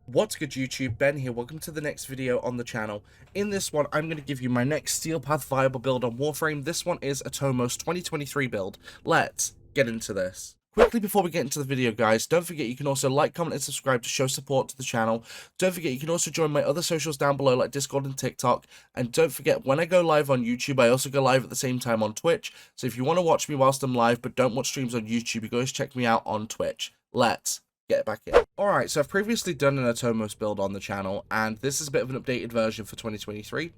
What's good YouTube, Ben here, welcome to the next video on the channel. In this one, I'm going to give you my next Steel Path viable build on Warframe. This one is Atomos 2023 build. Let's get into this. Quickly before we get into the video guys, don't forget you can also like, comment and subscribe to show support to the channel. Don't forget you can also join my other socials down below like Discord and TikTok. And don't forget when I go live on YouTube, I also go live at the same time on Twitch. So if you want to watch me whilst I'm live but don't watch streams on YouTube, you guys check me out on Twitch. Let's get back in. Alright, so I've previously done an Atomos build on the channel, and this is a bit of an updated version for 2023.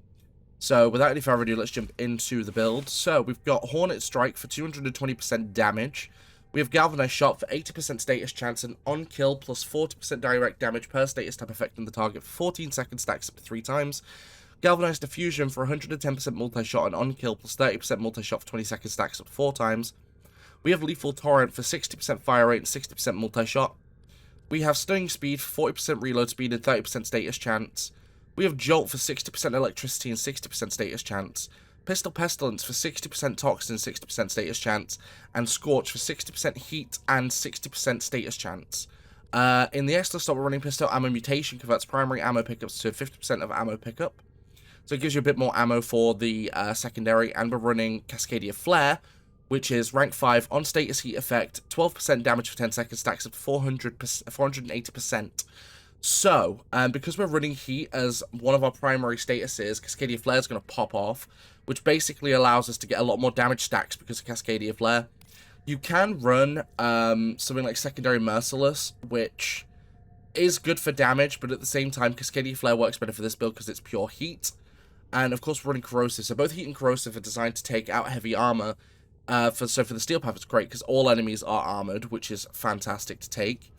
So without any further ado, let's jump into the build. So we've got Hornet Strike for 220% damage. We have Galvanized Shot for 80% status chance and on kill plus 40% direct damage per status type affecting the target for 14 seconds stacks up to 3 times. Galvanized Diffusion for 110% multi-shot and on kill plus 30% multi-shot for 20 seconds stacks up to 4 times. We have Lethal Torrent for 60% fire rate and 60% multi-shot. We have Stunning Speed for 40% reload speed and 30% status chance. We have Jolt for 60% electricity and 60% status chance. Pistol Pestilence for 60% toxin and 60% status chance. And Scorch for 60% heat and 60% status chance. In the extra slot, we're running Pistol Ammo Mutation, converts primary ammo pickups to 50% of ammo pickup. So it gives you a bit more ammo for the secondary. And we're running Cascadia Flare, which is rank 5 on status heat effect, 12% damage for 10 seconds, stacks up 480%. So, because we're running heat as one of our primary statuses, Cascadia Flare is going to pop off, which basically allows us to get a lot more damage stacks because of Cascadia Flare. You can run something like Secondary Merciless, which is good for damage, but at the same time, Cascadia Flare works better for this build because it's pure heat. And of course, we're running Corrosive, so both heat and corrosive are designed to take out heavy armor. So for the Steel Path, it's great because all enemies are armored, which is fantastic to take.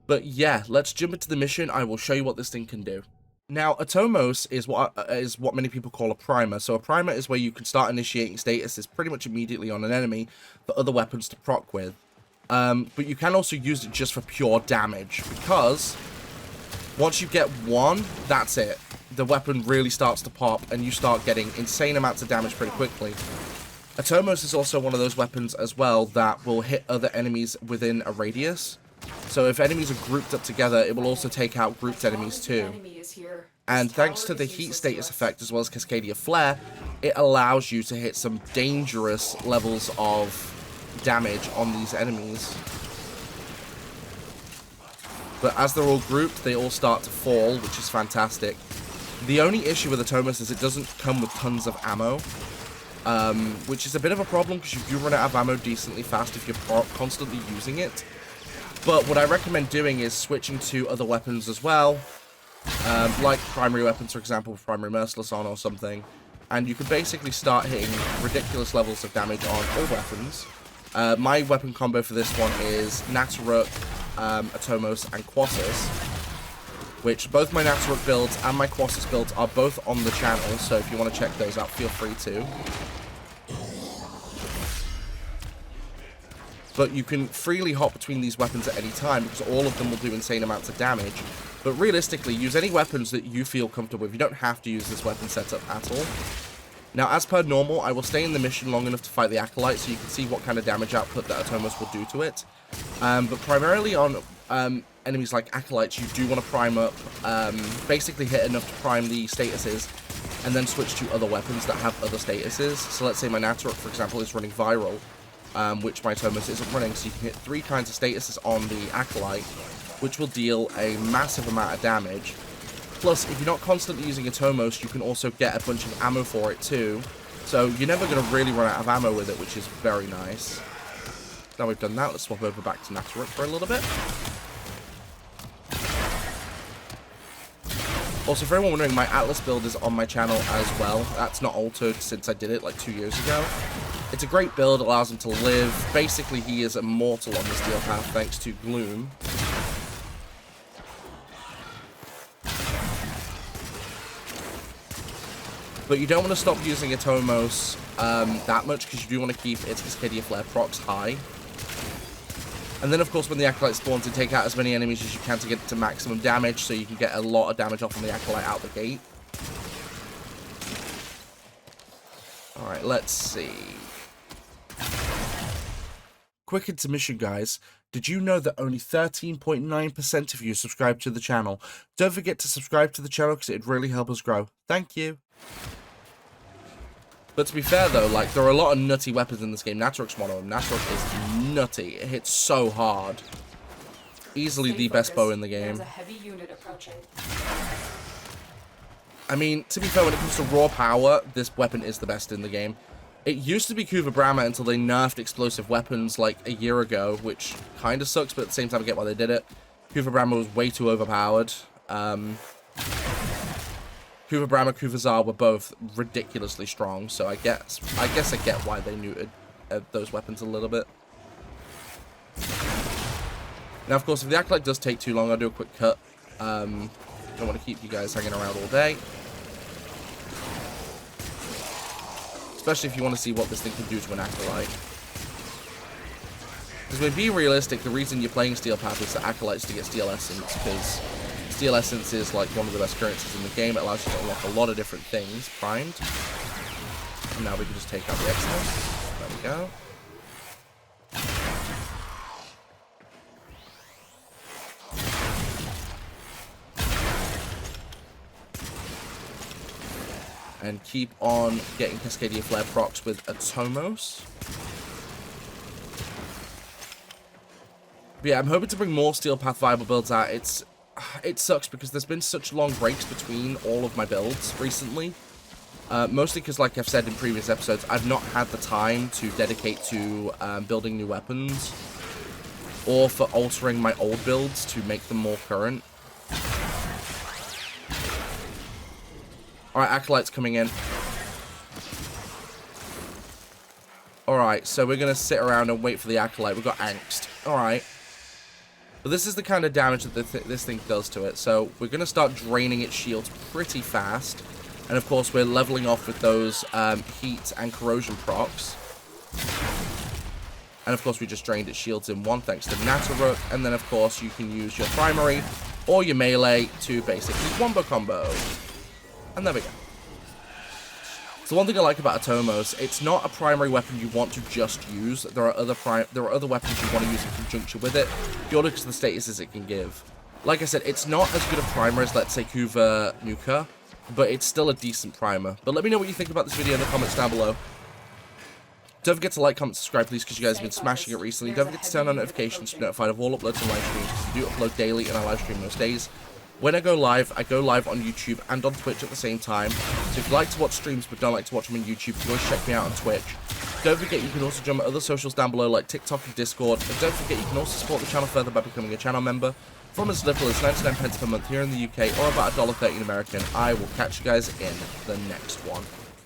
But yeah, let's jump into the mission. I will show you what this thing can do. Now, Atomos is what many people call a primer. So a primer is where you can start initiating statuses pretty much immediately on an enemy for other weapons to proc with. But you can also use it just for pure damage because once you get one, that's it. The weapon really starts to pop and you start getting insane amounts of damage pretty quickly. Atomos is also one of those weapons as well that will hit other enemies within a radius. So if enemies are grouped up together, it will also take out grouped enemies too. And thanks to the heat status effect as well as Cascadia Flare, it allows you to hit some dangerous levels of damage on these enemies. But as they're all grouped, they all start to fall, which is fantastic. The only issue with Atomos is it doesn't come with tons of ammo. Which is a bit of a problem because you do run out of ammo decently fast if you're constantly using it. But what I recommend doing is switching to other weapons as well, like primary weapons, for example, with Primary Merciless on or something. And you can basically start hitting ridiculous levels of damage on all weapons. My weapon combo for this one is Nataruk, Atomos, and Quassus, which both my Nataruk builds and my Quassus builds are both on the channel, so if you want to check those out, feel free to. But you can freely hop between these weapons at any time because all of them will do insane amounts of damage. But realistically, use any weapons that you feel comfortable with. You don't have to use this weapon setup at all. Now, as per normal, I will stay in the mission long enough to fight the Acolyte so you can see what kind of damage output that Atomos will do to it. But primarily on enemies like Acolytes, you do want to prime up, basically hit enough to prime the statuses, and then switch to other weapons that have other statuses. So let's say my Nataruk, for example, is running Viral, which my Atomos isn't running, so you can hit 3 kinds of statuses on the Acolyte, which will deal a massive amount of damage. Plus, if you're not constantly using Atomos, you can also get a bunch of ammo for it too. So you're never going to really run out of ammo with it, which is very nice. Now we've done that, let's swap over back to Nataruk for a little bit. Also, for anyone wondering, my Atlas build is on my channel as well. That's not altered since I did it like 2 years ago. It's a great build, allows him to live. Basically, he is immortal on the Steel Path thanks to Gloom. But you don't want to stop using Atomos that much because you do want to keep its Cascadia Flare procs high. And then, of course, when the Acolyte spawns, you take out as many enemies as you can to get to maximum damage, so you can get a lot of damage off on the Acolyte out the gate. Alright, let's see. Quick intermission, guys. Did you know that only 13.9% of you subscribe to the channel? Don't forget to subscribe to the channel because it'd really help us grow. Thank you. But to be fair though, like, there are a lot of nutty weapons in this game. Natorok's one of them. Natorok is nutty. It hits so hard. Easily the best bow in the game. There's a heavy unit approaching. I mean, to be fair, when it comes to raw power, this weapon is the best in the game. It used to be Kuva Brahma until they nerfed explosive weapons like a year ago, which kind of sucks, but at the same time I get why they did it. Kuva Brahma was way too overpowered. Kuva Brahma, Kuva Zar were both ridiculously strong, so I guess I get why they neutered those weapons a little bit. Now, of course, if the Acolyte does take too long, I'll do a quick cut. Don't want to keep you guys hanging around all day. Especially if you want to see what this thing can do to an Acolyte. Because when being realistic, the reason you're playing Steel Path is the Acolytes to get Steel Essence, because Steel Essence is like one of the best currencies in the game. It allows you to unlock a lot of different things, primed. And now we can just take out the Atomos. There we go. And keep on getting Cascadia Flare procs with Atomos. But yeah, I'm hoping to bring more Steel Path viable builds out. It sucks because there's been such long breaks between all of my builds recently. Mostly because, like I've said in previous episodes, I've not had the time to dedicate to building new weapons. Or for altering my old builds to make them more current. Alright, Acolyte's coming in. Alright, so we're going to sit around and wait for the Acolyte. We've got Angst. Alright. But this is the kind of damage that this thing does to it. So we're going to start draining its shields pretty fast. And of course, we're leveling off with those heat and corrosion procs. And of course, we just drained its shields in one thanks to Natorok. And then, of course, you can use your primary or your melee to basically wombo combo. And there we go. So one thing I like about Atomos, it's not a primary weapon you want to just use. There are other weapons you want to use in conjunction with it, purely because of the statuses it can give. Like I said, it's not as good a primer as, let's say, Kuva Nuka, but it's still a decent primer. But let me know what you think about this video in the comments down below. Don't forget to like, comment, subscribe, please, because you guys have been smashing it recently. Don't forget to turn on notifications to be notified of all uploads and live streams, because we do upload daily and I live stream most days. When I go live on YouTube and on Twitch at the same time. So if you like to watch streams but don't like to watch them on YouTube, you can always check me out on Twitch. Don't forget you can also join my other socials down below like TikTok and Discord. And don't forget you can also support the channel further by becoming a channel member. From as little as 99 pence per month here in the UK or about $1.30 in American. I will catch you guys in the next one.